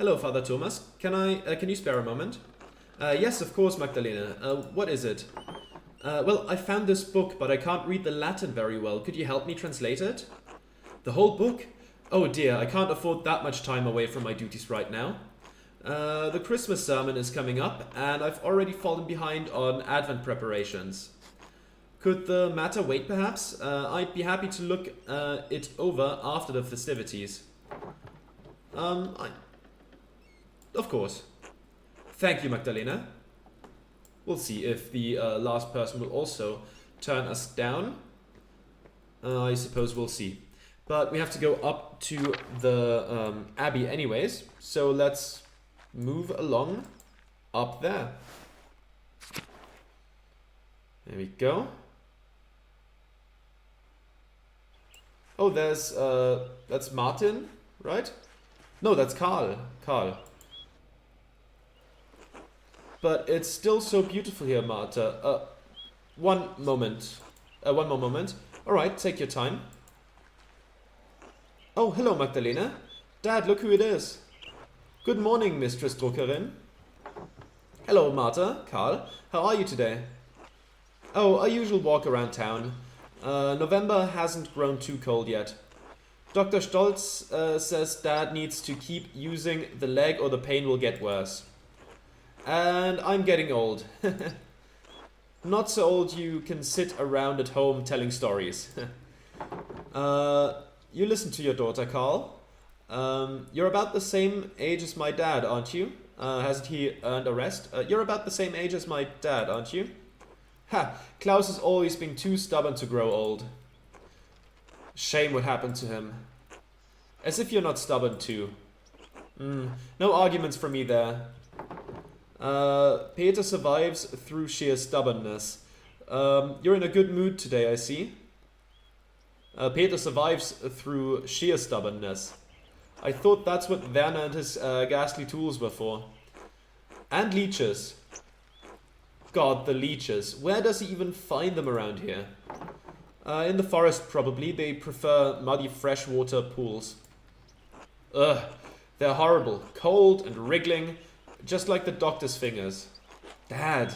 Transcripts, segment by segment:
Hello, Father Thomas. Can you spare a moment? Yes, of course, Magdalena. What is it? Well, I found this book, but I can't read the Latin very well. Could you help me translate it? The whole book? Oh dear, I can't afford that much time away from my duties right now. The Christmas sermon is coming up, and I've already fallen behind on Advent preparations. Could the matter wait, perhaps? I'd be happy to look it over after the festivities. Of course. Thank you, Magdalena. We'll see if the last person will also turn us down. I suppose we'll see. But we have to go up to the Abbey anyways, so let's move along up there. There we go. Oh, that's Martin, right? No, that's Karl. But it's still so beautiful here, Marta. One more moment. Alright, take your time. Oh, hello, Magdalena. Dad, look who it is. Good morning, Mistress Druckerin. Hello, Marta, Karl. How are you today? Oh, a usual walk around town. November hasn't grown too cold yet. Dr. Stolz says Dad needs to keep using the leg or the pain will get worse. And I'm getting old. Not so old you can sit around at home telling stories. You listen to your daughter, Karl. You're about the same age as my dad, aren't you? Hasn't he earned a rest? You're about the same age as my dad, aren't you? Ha! Klaus has always been too stubborn to grow old. Shame what happened to him. As if you're not stubborn too. No arguments from me there. Peter survives through sheer stubbornness. You're in a good mood today, I see. Peter survives through sheer stubbornness. I thought that's what Werner and his ghastly tools were for. And leeches. God, the leeches. Where does he even find them around here? In the forest, probably. They prefer muddy freshwater pools. Ugh, they're horrible. Cold and wriggling. Just like the doctor's fingers. Dad.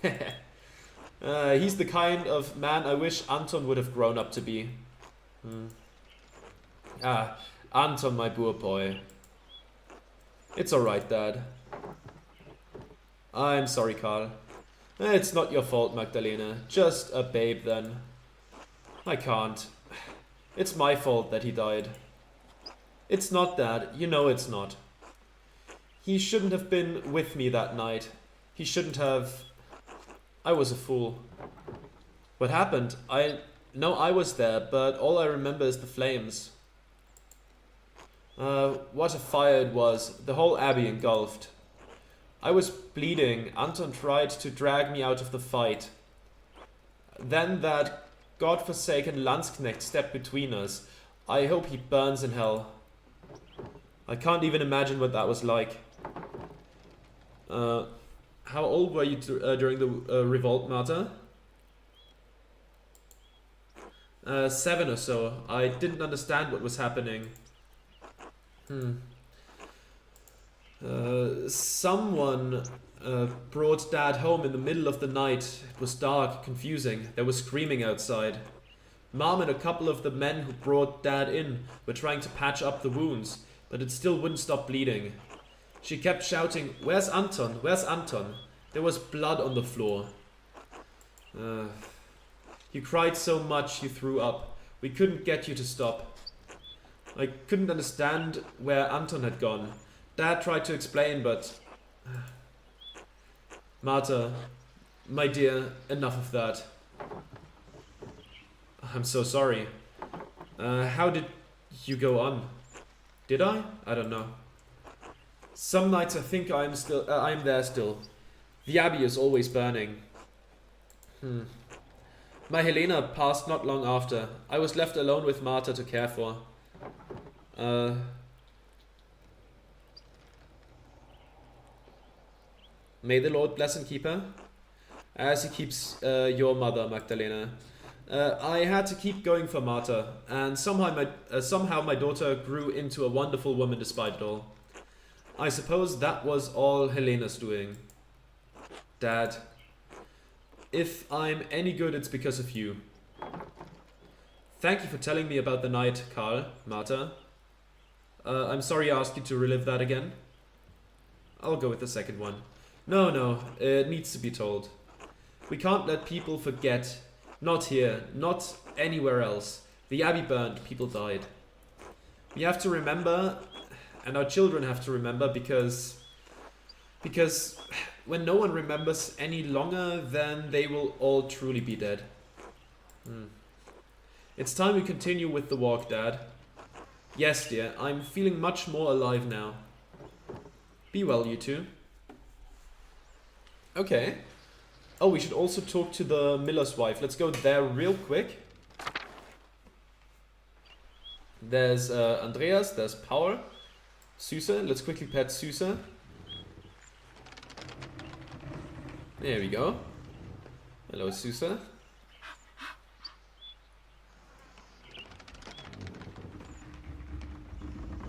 He's the kind of man I wish Anton would have grown up to be. Anton, my poor boy. It's alright, Dad. I'm sorry, Karl. It's not your fault, Magdalena. Just a babe, then. I can't. It's my fault that he died. It's not, Dad. You know it's not. He shouldn't have been with me that night. He shouldn't have... I was a fool. What happened? I know I was there, but all I remember is the flames. What a fire it was. The whole abbey engulfed. I was bleeding. Anton tried to drag me out of the fight. Then that godforsaken Landsknecht stepped between us. I hope he burns in hell. I can't even imagine what that was like. How old were you during the revolt, Marta? 7 or so. I didn't understand what was happening. Someone brought Dad home in the middle of the night. It was dark, confusing. There was screaming outside. Mom and a couple of the men who brought Dad in were trying to patch up the wounds, but it still wouldn't stop bleeding. She kept shouting, "Where's Anton? Where's Anton?" There was blood on the floor. You cried so much you threw up. We couldn't get you to stop. I couldn't understand where Anton had gone. Dad tried to explain, but... Marta, my dear, enough of that. I'm so sorry. How did you go on? Did I? I don't know. Some nights I think I'm there still. The abbey is always burning. My Helena passed not long after. I was left alone with Marta to care for. May the Lord bless and keep her, as he keeps your mother, Magdalena. I had to keep going for Marta, and somehow my daughter grew into a wonderful woman despite it all. I suppose that was all Helena's doing. Dad, if I'm any good, it's because of you. Thank you for telling me about the night, Karl, Marta. I'm sorry I asked you to relive that again. I'll go with the second one. No, it needs to be told. We can't let people forget. Not here, not anywhere else. The Abbey burned, people died. We have to remember, and our children have to remember, because when no one remembers any longer, then they will all truly be dead. It's time we continue with the walk, Dad. Yes, dear, I'm feeling much more alive now. Be well, you two. Okay. Oh, we should also talk to the miller's wife. Let's go there real quick. There's Andreas, there's Paul. Süße, let's quickly pet Süße. There we go. Hello, Süße.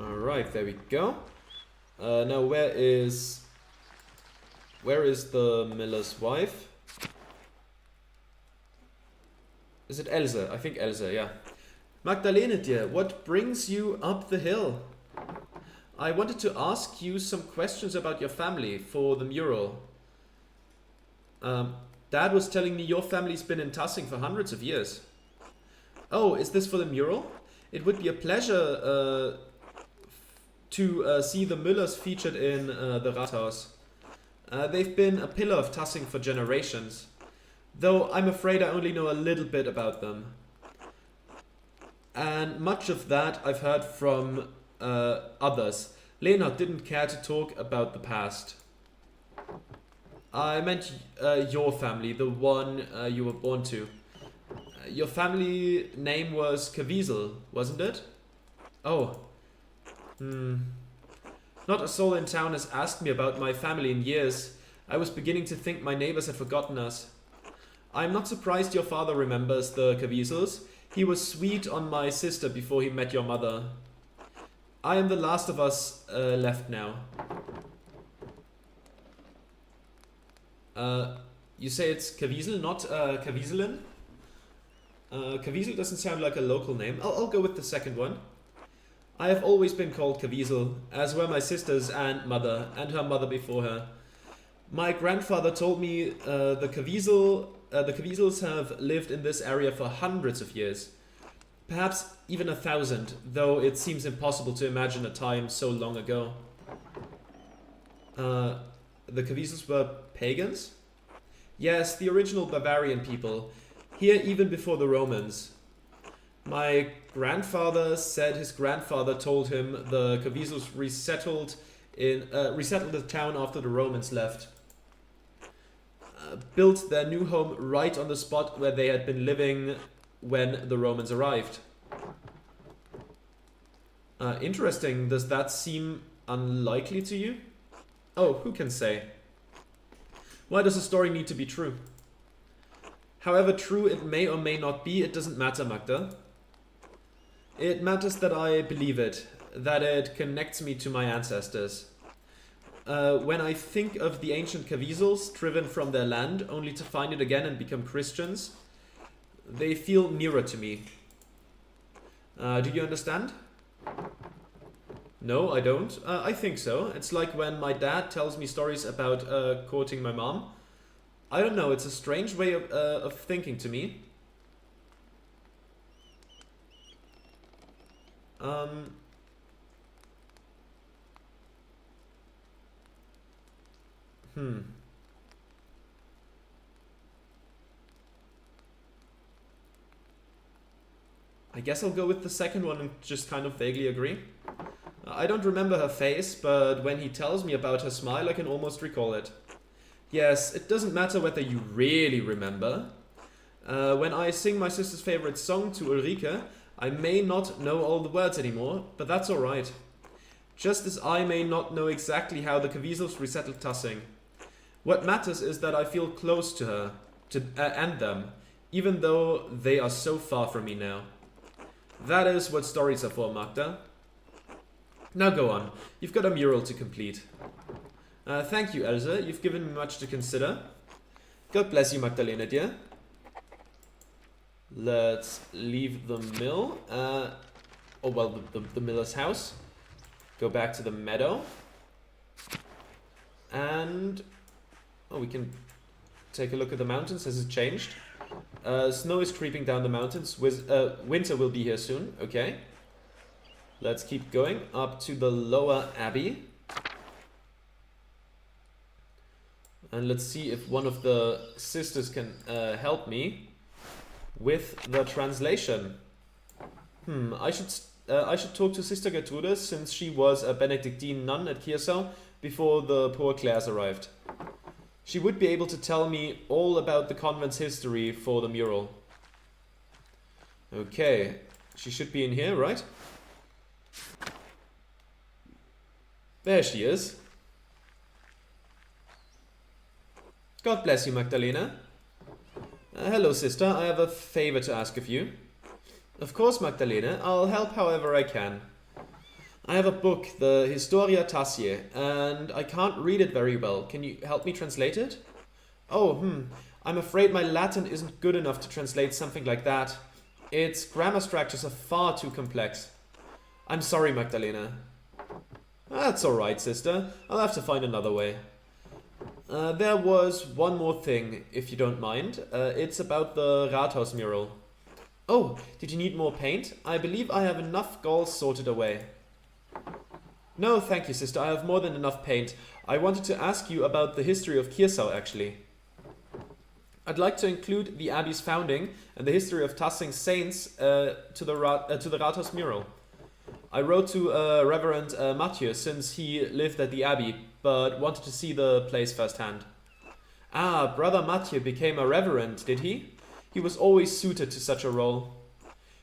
Alright, there we go. Now where is the miller's wife? Is it Else? I think Else, yeah. Magdalene, dear, what brings you up the hill? I wanted to ask you some questions about your family for the mural. Dad was telling me your family's been in Tassing for hundreds of years. Oh, is this for the mural? It would be a pleasure to see the Müllers featured in the Rathaus. They've been a pillar of Tassing for generations, though I'm afraid I only know a little bit about them. And much of that I've heard from others. Leonhard didn't care to talk about the past. I meant your family, the one you were born to. Your family name was Caviezel, wasn't it? Oh. Not a soul in town has asked me about my family in years. I was beginning to think my neighbors had forgotten us. I'm not surprised your father remembers the Caviezels. He was sweet on my sister before he met your mother. I am the last of us left now. You say it's Caviezel, not Caviezelen? Caviezel doesn't sound like a local name. I'll go with the second one. I have always been called Caviezel, as were my sisters and mother, and her mother before her. My grandfather told me the Caviezels have lived in this area for hundreds of years. Perhaps even 1,000, though it seems impossible to imagine a time so long ago. The Caviezels were pagans? Yes, the original Bavarian people, here even before the Romans. My grandfather said his grandfather told him the Caviezels resettled the town after the Romans left. Built their new home right on the spot where they had been living when the Romans arrived. Interesting. Does that seem unlikely to you? Oh, who can say? Why does a story need to be true? However true it may or may not be, it doesn't matter, Magda. It matters that I believe it, that it connects me to my ancestors. When I think of the ancient Caviezels driven from their land only to find it again and become Christians, they feel nearer to me. Do you understand? No, I don't. I think so. It's like when my dad tells me stories about courting my mom. I don't know, it's a strange way of thinking to me. I guess I'll go with the second one and just kind of vaguely agree. I don't remember her face, but when he tells me about her smile, I can almost recall it. Yes, it doesn't matter whether you really remember. When I sing my sister's favorite song to Ulrike, I may not know all the words anymore, but that's alright. Just as I may not know exactly how the Caviezels resettled Tassing. What matters is that I feel close to her, and them, even though they are so far from me now. That is what stories are for, Magda. Now go on. You've got a mural to complete. Thank you, Elsa. You've given me much to consider. God bless you, Magdalena, dear. Let's leave the mill. The miller's house. Go back to the meadow. And... oh, we can take a look at the mountains. Has it changed? Snow is creeping down the mountains. Winter will be here soon. Okay. Let's keep going up to the lower abbey. And let's see if one of the sisters can help me with the translation. I should talk to Sister Gertrude, since she was a Benedictine nun at Kiersau before the poor Clares arrived. She would be able to tell me all about the convent's history for the mural. Okay, she should be in here, right? There she is. God bless you, Magdalena. Hello, sister. I have a favor to ask of you. Of course, Magdalena. I'll help however I can. I have a book, the Historia Tassiae, and I can't read it very well. Can you help me translate it? Oh, I'm afraid my Latin isn't good enough to translate something like that. Its grammar structures are far too complex. I'm sorry, Magdalena. That's alright, sister. I'll have to find another way. There was one more thing, if you don't mind. It's about the Rathaus mural. Oh, did you need more paint? I believe I have enough galls sorted away. No, thank you, sister. I have more than enough paint. I wanted to ask you about the history of Kiersau, actually. I'd like to include the abbey's founding and the history of Tassing's saints to the Rathaus mural. I wrote to Reverend Mathieu, since he lived at the abbey, but wanted to see the place firsthand. Ah, Brother Mathieu became a reverend, did he? He was always suited to such a role.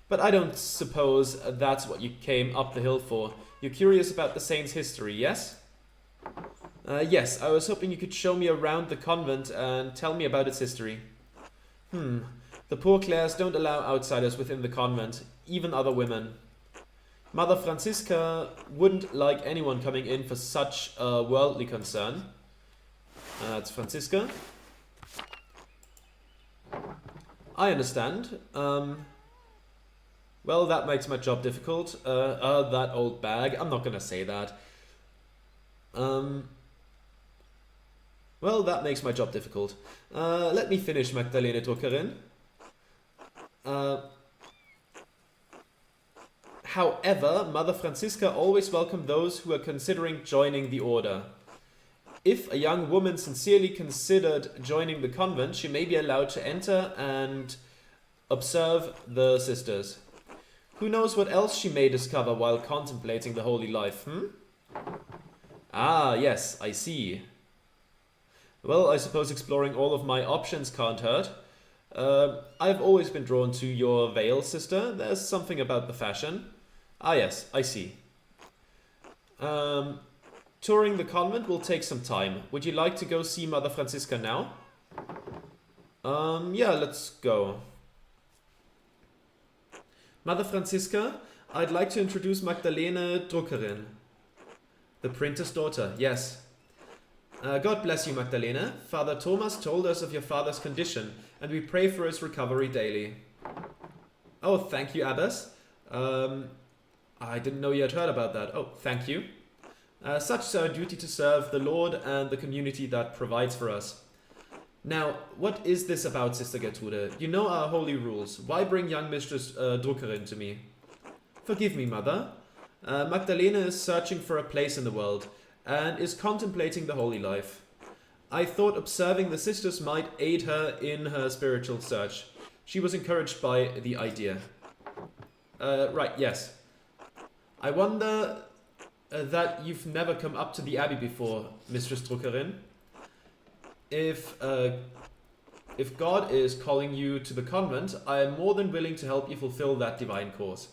But I don't suppose that's what you came up the hill for. You're curious about the saint's history, yes? Yes, I was hoping you could show me around the convent and tell me about its history. The poor Clares don't allow outsiders within the convent, even other women. Mother Francisca wouldn't like anyone coming in for such a worldly concern. It's Francisca. I understand. Well, that makes my job difficult. That old bag. I'm not gonna say that. Well, that makes my job difficult. Let me finish, Magdalena Druckerin. However, Mother Francisca always welcomed those who are considering joining the order. If a young woman sincerely considered joining the convent, she may be allowed to enter and observe the sisters. Who knows what else she may discover while contemplating the holy life, Ah, yes, I see. Well, I suppose exploring all of my options can't hurt. I've always been drawn to your veil, sister. There's something about the fashion. Ah, yes, I see. Touring the convent will take some time. Would you like to go see Mother Francisca now? Yeah, let's go. Mother Francisca, I'd like to introduce Magdalena Druckerin. The printer's daughter, yes. God bless you, Magdalena. Father Thomas told us of your father's condition, and we pray for his recovery daily. Oh, thank you, Abbess. I didn't know you had heard about that. Oh, thank you. Such is our duty to serve the Lord and the community that provides for us. Now, what is this about, Sister Gertrude? You know our holy rules. Why bring young Mistress Druckerin to me? Forgive me, Mother. Magdalena is searching for a place in the world and is contemplating the holy life. I thought observing the sisters might aid her in her spiritual search. She was encouraged by the idea. Right, yes. I wonder that you've never come up to the abbey before, Mistress Druckerin. If God is calling you to the convent, I am more than willing to help you fulfill that divine cause.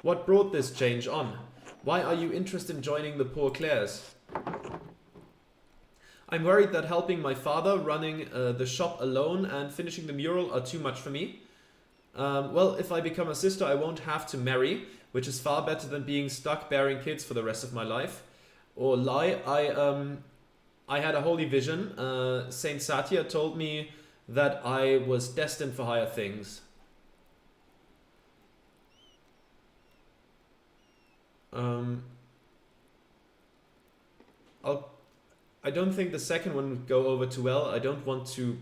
What brought this change on? Why are you interested in joining the Poor Clares? I'm worried that helping my father, running the shop alone and finishing the mural are too much for me. Well, if I become a sister, I won't have to marry, which is far better than being stuck bearing kids for the rest of my life. Or lie, I had a holy vision. Saint Satya told me that I was destined for higher things. I don't think the second one would go over too well. I don't want to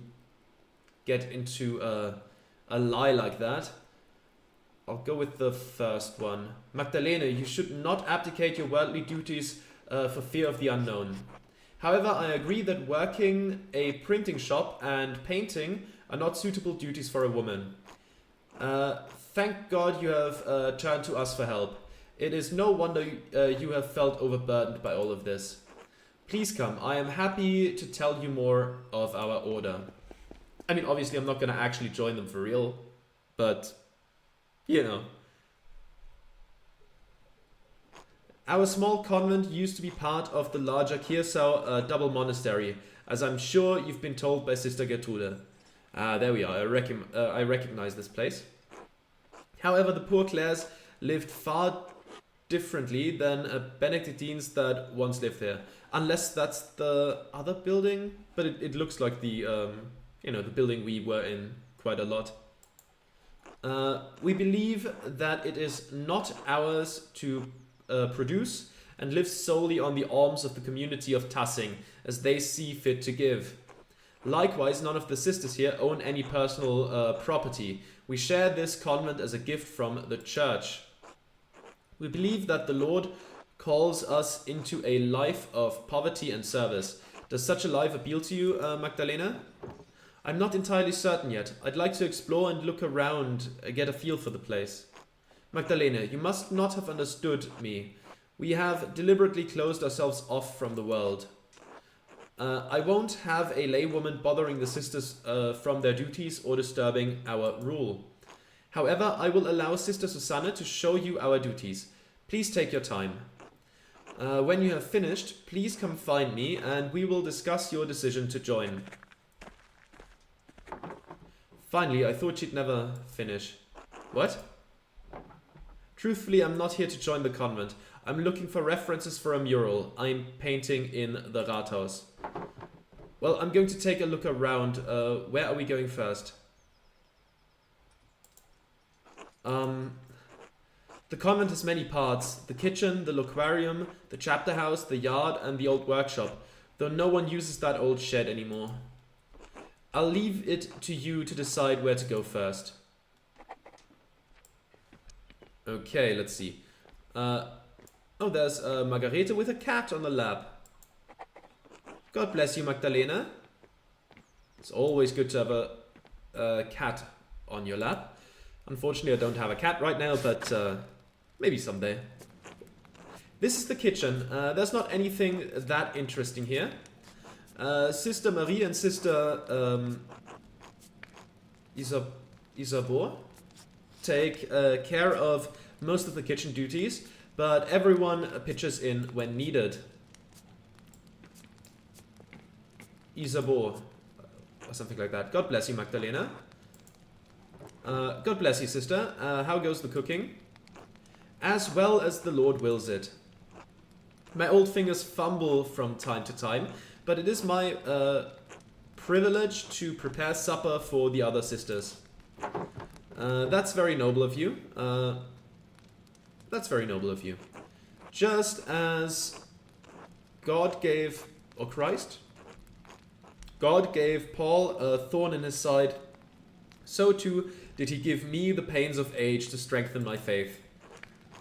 get into a lie like that. I'll go with the first one. Magdalene, you should not abdicate your worldly duties for fear of the unknown. However, I agree that working a printing shop and painting are not suitable duties for a woman. Thank God you have turned to us for help. It is no wonder you have felt overburdened by all of this. Please come. I am happy to tell you more of our order. I mean, obviously I'm not going to actually join them for real, but, you know. Our small convent used to be part of the larger Kiersau double monastery, as I'm sure you've been told by Sister Gertrude. There we are. I recognize this place. However, the poor Clares lived far differently than Benedictines that once lived there. Unless that's the other building, but it looks like the the building we were in quite a lot. We believe that it is not ours to produce and live solely on the alms of the community of Tassing as they see fit to give. Likewise, none of the sisters here own any personal property. We share this convent as a gift from the church. We believe that the Lord calls us into a life of poverty and service. Does such a life appeal to you, Magdalena? I'm not entirely certain yet. I'd like to explore and look around, get a feel for the place. Magdalena, you must not have understood me. We have deliberately closed ourselves off from the world. I won't have a laywoman bothering the sisters from their duties or disturbing our rule. However, I will allow Sister Susanne to show you our duties. Please take your time. When you have finished, please come find me and we will discuss your decision to join. Finally, I thought she'd never finish. What? Truthfully, I'm not here to join the convent. I'm looking for references for a mural I'm painting in the Rathaus. Well, I'm going to take a look around. Where are we going first? The convent has many parts. The kitchen, the loquarium, the chapter house, the yard, and the old workshop, though no one uses that old shed anymore. I'll leave it to you to decide where to go first. Okay, let's see. Oh, there's Margarete with a cat on the lap. God bless you, Magdalena. It's always good to have a cat on your lap. Unfortunately, I don't have a cat right now, but maybe someday. This is the kitchen. There's not anything that interesting here. Sister Marie and Sister Isabor take care of most of the kitchen duties, but everyone pitches in when needed. Isabor, or something like that. God bless you, Magdalena. God bless you, sister. How goes the cooking? As well as the Lord wills it. My old fingers fumble from time to time, but it is my privilege to prepare supper for the other sisters. That's very noble of you. That's very noble of you. Just as God gave, or Christ, God gave Paul a thorn in his side, so too did he give me the pains of age to strengthen my faith.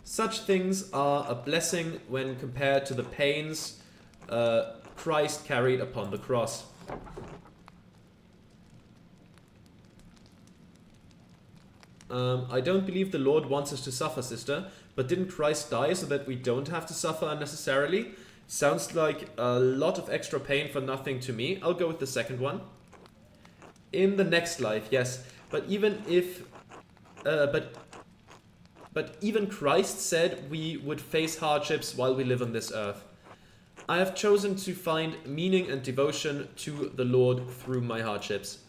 Such things are a blessing when compared to the pains Christ carried upon the cross. I don't believe the Lord wants us to suffer, sister, but didn't Christ die so that we don't have to suffer unnecessarily? Sounds like a lot of extra pain for nothing to me. I'll go with the second one. In the next life, yes, but even if, but even Christ said we would face hardships while we live on this earth. I have chosen to find meaning and devotion to the Lord through my hardships.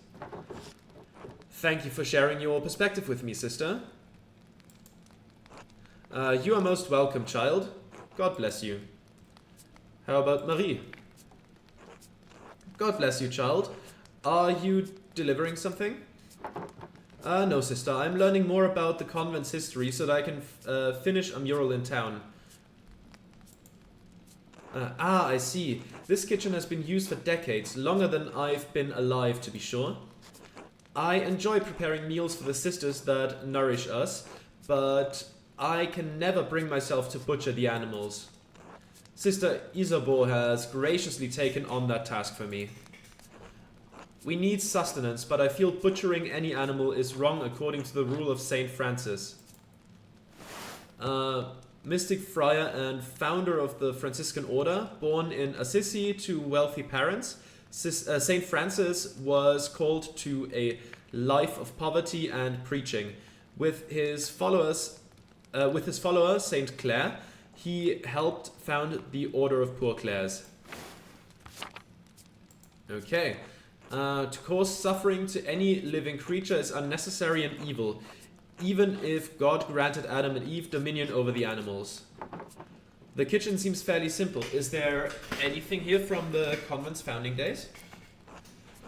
Thank you for sharing your perspective with me, sister. You are most welcome, child. God bless you. How about Marie? God bless you, child. Are you delivering something? No, sister. I'm learning more about the convent's history so that I can finish a mural in town. I see. This kitchen has been used for decades, longer than I've been alive, to be sure. I enjoy preparing meals for the sisters that nourish us, but I can never bring myself to butcher the animals. Sister Isabeau has graciously taken on that task for me. We need sustenance, but I feel butchering any animal is wrong according to the rule of Saint Francis. Mystic friar and founder of the Franciscan order, born in Assisi to wealthy parents, Saint Francis was called to a life of poverty and preaching. With his follower Saint Clare, he helped found the Order of Poor Clares. Okay. To cause suffering to any living creature is unnecessary and evil, even if God granted Adam and Eve dominion over the animals. The kitchen seems fairly simple. Is there anything here from the convent's founding days?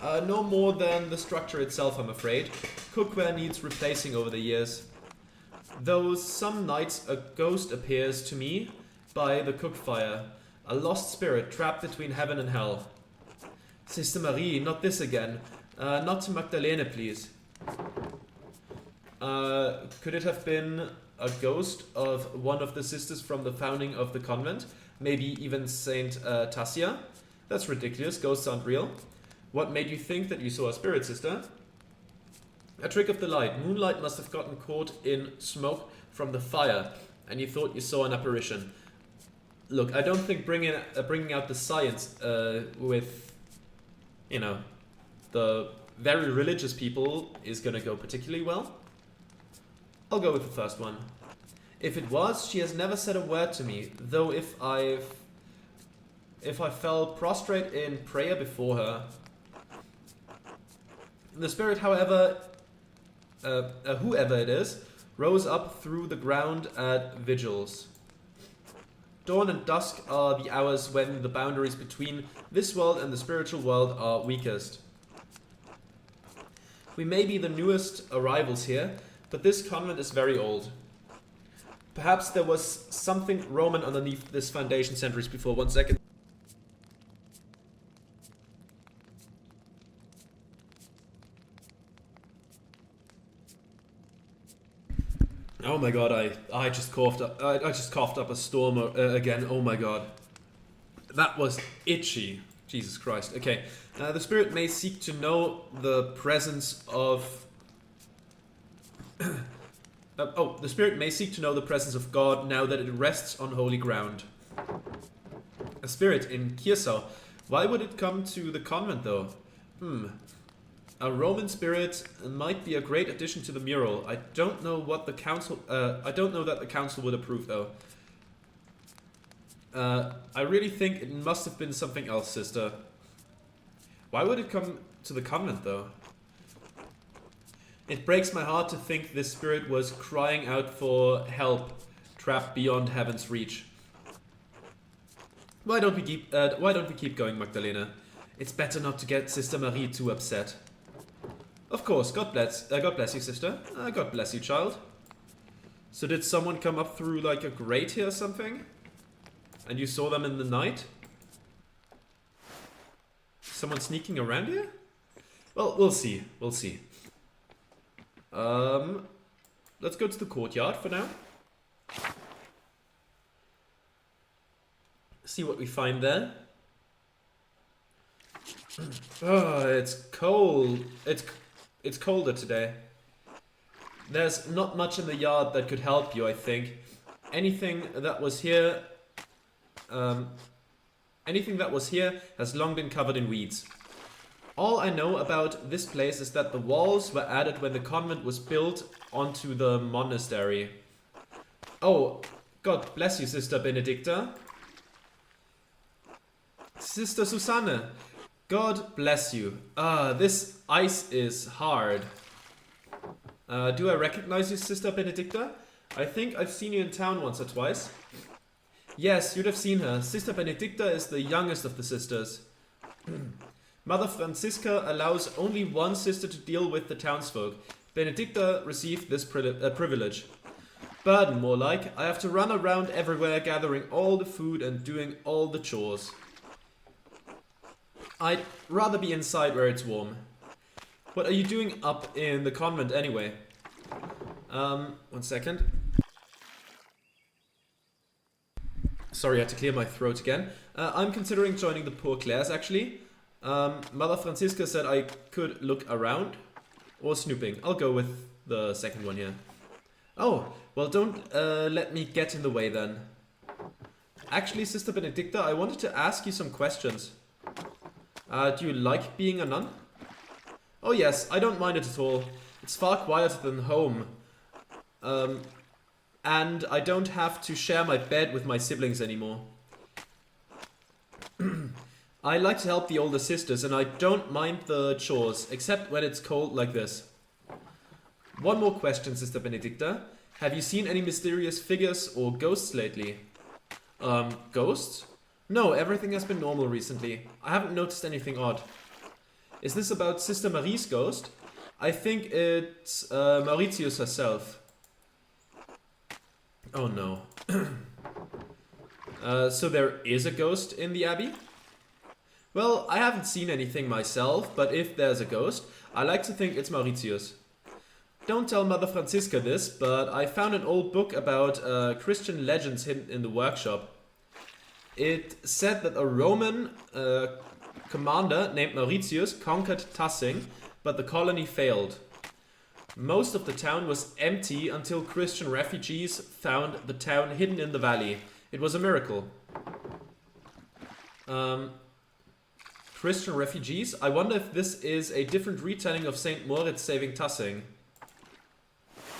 No more than the structure itself, I'm afraid. Cookware needs replacing over the years. Though some nights a ghost appears to me by the cook fire, a lost spirit trapped between heaven and hell. Sister Marie, not this again. Not to Magdalene, please. Could it have been a ghost of one of the sisters from the founding of the convent? Maybe even Saint Tassia? That's ridiculous. Ghosts aren't real. What made you think that you saw a spirit, sister? A trick of the light. Moonlight must have gotten caught in smoke from the fire, and you thought you saw an apparition. Look, I don't think bringing out the science with, you know, the very religious people is gonna go particularly well. I'll go with the first one. If it was, she has never said a word to me, though if I fell prostrate in prayer before her. The spirit, however, whoever it is, rose up through the ground at vigils. Dawn and dusk are the hours when the boundaries between this world and the spiritual world are weakest. We may be the newest arrivals here, but this convent is very old. Perhaps there was something Roman underneath this foundation centuries before. 1 second. Oh my god, I just coughed up. I just coughed up a storm again. Oh my god, that was itchy. Jesus Christ. Okay, the spirit may seek to know the presence of. The spirit may seek to know the presence of God now that it rests on holy ground. A spirit in Kiersau. Why would it come to the convent though? A Roman spirit might be a great addition to the mural. I don't know what the council. I don't know that the council would approve, though. I really think it must have been something else, sister. Why would it come to the convent, though? It breaks my heart to think this spirit was crying out for help, trapped beyond heaven's reach. Why don't we keep going, Magdalena? It's better not to get Sister Marie too upset. Of course, God bless you, sister. God bless you, child. So did someone come up through like a grate here or something? And you saw them in the night? Someone sneaking around here? Well, we'll see. We'll see. Let's go to the courtyard for now. See what we find there. Oh, it's cold. It's colder today. There's not much in the yard that could help you, I think. Anything that was here has long been covered in weeds. All I know about this place is that the walls were added when the convent was built onto the monastery. Oh, God bless you, Sister Benedicta. Sister Susanne. God bless you. This ice is hard. Do I recognize you, Sister Benedicta? I think I've seen you in town once or twice. Yes, you'd have seen her. Sister Benedicta is the youngest of the sisters. Mother Francisca allows only one sister to deal with the townsfolk. Benedicta received this privilege. Burden, more like. I have to run around everywhere gathering all the food and doing all the chores. I'd rather be inside where it's warm. What are you doing up in the convent anyway? 1 second. Sorry, I had to clear my throat again. I'm considering joining the Poor Clares actually. Mother Francisca said I could look around. Or snooping. I'll go with the second one here. Oh, well don't let me get in the way then. Actually, Sister Benedicta, I wanted to ask you some questions. Do you like being a nun? Oh yes, I don't mind it at all. It's far quieter than home. And I don't have to share my bed with my siblings anymore. I like to help the older sisters and I don't mind the chores, except when it's cold like this. One more question, Sister Benedicta. Have you seen any mysterious figures or ghosts lately? Ghosts? No, everything has been normal recently. I haven't noticed anything odd. Is this about Sister Marie's ghost? I think it's Mauritius herself. Oh no. So there is a ghost in the abbey? Well, I haven't seen anything myself, but if there's a ghost, I like to think it's Mauritius. Don't tell Mother Francisca this, but I found an old book about Christian legends hidden in the workshop. It said that a Roman commander named Mauritius conquered Tassing, but the colony failed. Most of the town was empty until Christian refugees found the town hidden in the valley. It was a miracle. Christian refugees? I wonder if this is a different retelling of St. Moritz saving Tassing.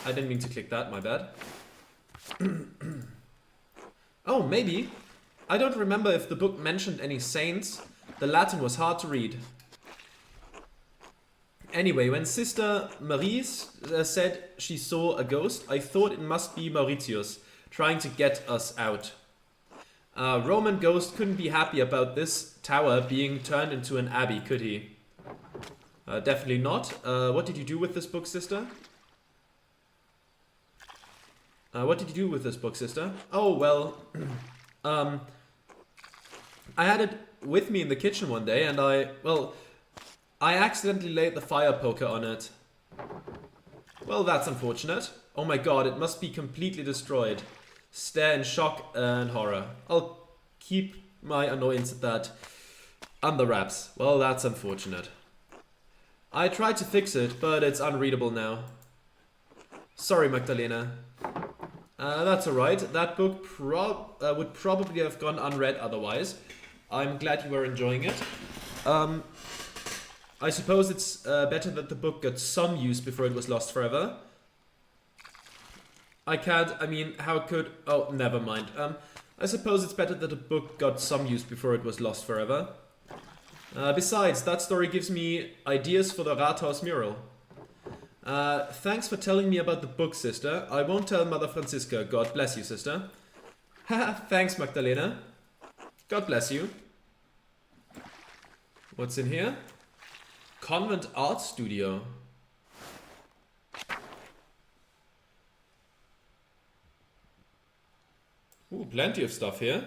I didn't mean to click that, my bad. Oh, maybe. I don't remember if the book mentioned any saints. The Latin was hard to read. Anyway, when Sister Marie said she saw a ghost, I thought it must be Mauritius, trying to get us out. A Roman ghost couldn't be happy about this tower being turned into an abbey, could he? Definitely not. What did you do with this book, sister? What did you do with this book, sister? Oh, well... I had it with me in the kitchen one day and I accidentally laid the fire poker on it. Well, that's unfortunate. Oh my god, it must be completely destroyed. Stare in shock and horror. I'll keep my annoyance at that under wraps. Well, that's unfortunate. I tried to fix it, but it's unreadable now. Sorry, Magdalena. That's alright. That book would probably have gone unread otherwise. I'm glad you were enjoying it. I suppose it's better that the book got some use before it was lost forever. How could... Oh, never mind. I suppose it's better that a book got some use before it was lost forever. Besides, that story gives me ideas for the Rathaus mural. Thanks for telling me about the book, sister. I won't tell Mother Francisca. God bless you, sister. Haha, thanks, Magdalena. God bless you. What's in here? Convent Art Studio. Ooh, plenty of stuff here.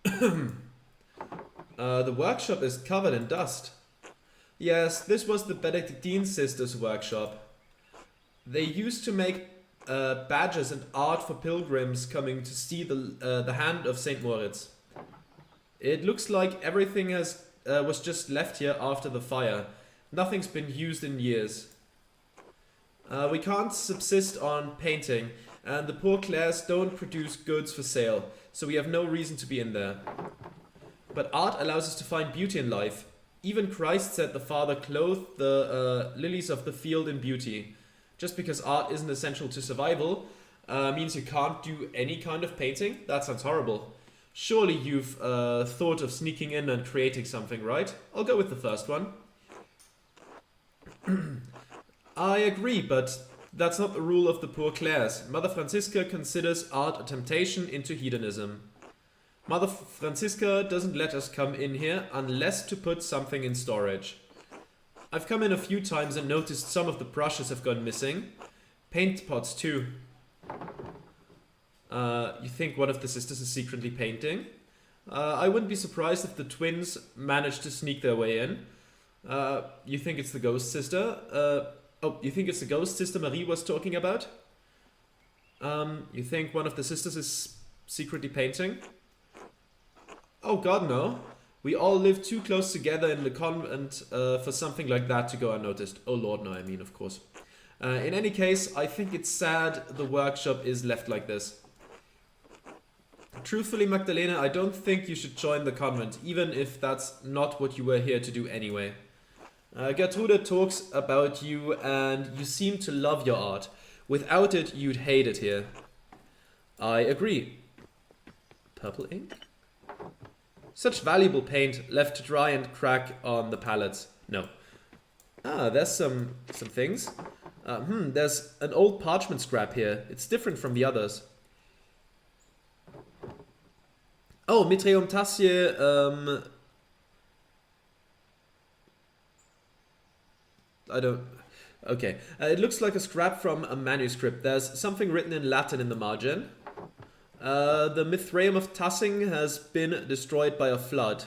The workshop is covered in dust. Yes, this was the Benedictine sisters' workshop. They used to make badges and art for pilgrims coming to see the hand of St. Moritz. It looks like everything was just left here after the fire. Nothing's been used in years. We can't subsist on painting, and the Poor Clares don't produce goods for sale, so we have no reason to be in there. But art allows us to find beauty in life. Even Christ said the Father clothed the lilies of the field in beauty. Just because art isn't essential to survival means you can't do any kind of painting? That sounds horrible. Surely you've thought of sneaking in and creating something, right? I'll go with the first one. I agree, but That's not the rule of the poor Clares. Mother Francisca considers art a temptation into hedonism. Mother Francisca doesn't let us come in here unless to put something in storage. I've come in a few times and noticed some of the brushes have gone missing. Paint pots too. You think one of the sisters is secretly painting? I wouldn't be surprised if the twins managed to sneak their way in. You think it's the ghost sister? You think it's the ghost sister Marie was talking about? You think one of the sisters is secretly painting? Oh god, no. We all live too close together in the convent for something like that to go unnoticed. Oh lord, no, I mean, of course. In any case, I think it's sad the workshop is left like this. Truthfully, Magdalena, I don't think you should join the convent, even if that's not what you were here to do anyway. Gertrude talks about you and you seem to love your art. Without it, you'd hate it here. I agree. Purple ink? Such valuable paint left to dry and crack on the palettes. No. There's some things. There's an old parchment scrap here. It's different from the others. Oh, Mitreum Tassie, I don't... Okay. It looks like a scrap from a manuscript. There's something written in Latin in the margin. The Mithraeum of Tassing has been destroyed by a flood.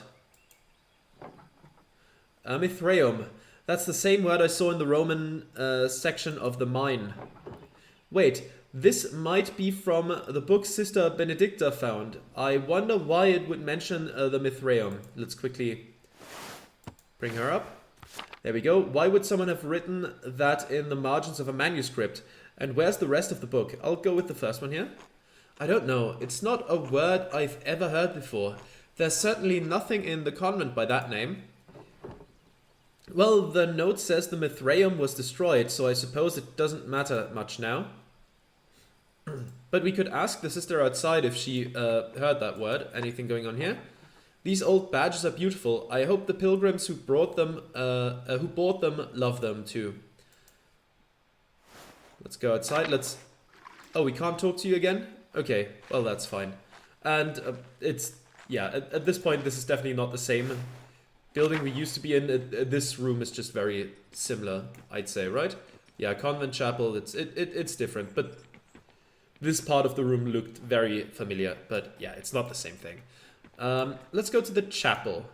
Mithraeum. That's the same word I saw in the Roman section of the mine. Wait, this might be from the book Sister Benedicta found. I wonder why it would mention the Mithraeum. Let's quickly bring her up. There we go. Why would someone have written that in the margins of a manuscript? And where's the rest of the book? I'll go with the first one here. I don't know. It's not a word I've ever heard before. There's certainly nothing in the convent by that name. Well, the note says the Mithraeum was destroyed, so I suppose it doesn't matter much now. But we could ask the sister outside if she heard that word. Anything going on here? These old badges are beautiful. I hope the pilgrims who bought them love them too. Let's go outside. Let's... Oh, we can't talk to you again? Okay, well that's fine. And it's... Yeah, at this point this is definitely not the same building we used to be in. This room is just very similar, I'd say, right? Yeah, convent chapel, it's different, but this part of the room looked very familiar. But yeah, it's not the same thing. Let's go to the chapel.